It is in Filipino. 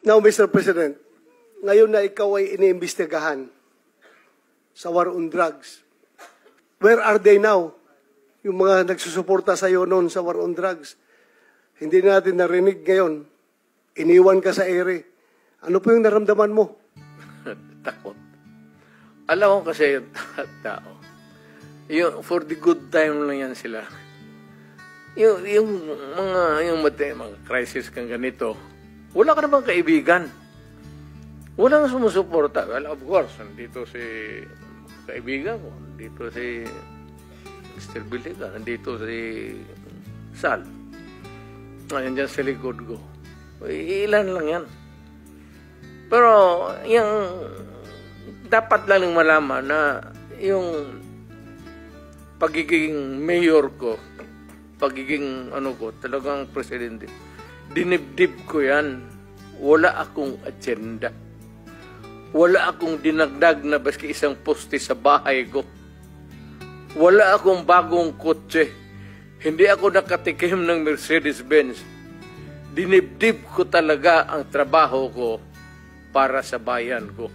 Now, Mr. President, ngayon na ikaw ay iniimbestigahan sa war on drugs, where are they now? Yung mga nagsusuporta sa iyo noon sa war on drugs, hindi natin narinig ngayon. Iniwan ka sa ere. Ano po yung naramdaman mo? Takot. Alam ko kasi yung tao. Yung, for the good time lang yan sila. Yung mga crisis kang ganito, wala ka namang kaibigan. Wala nang sumusuporta. Well, of course, nandito si kaibigan ko, nandito si Mr. Biliga, nandito si Sal. Ngayon dyan sa likod ko. Ilan lang yan. Pero, yung dapat lang malaman na yung pagiging mayor ko, pagiging talagang presidente, dinibdib ko yan. Wala akong agenda. Wala akong dinagdag na baski isang poste sa bahay ko. Wala akong bagong kotse. Hindi ako nakatikim ng Mercedes-Benz. Dinibdib ko talaga ang trabaho ko para sa bayan ko.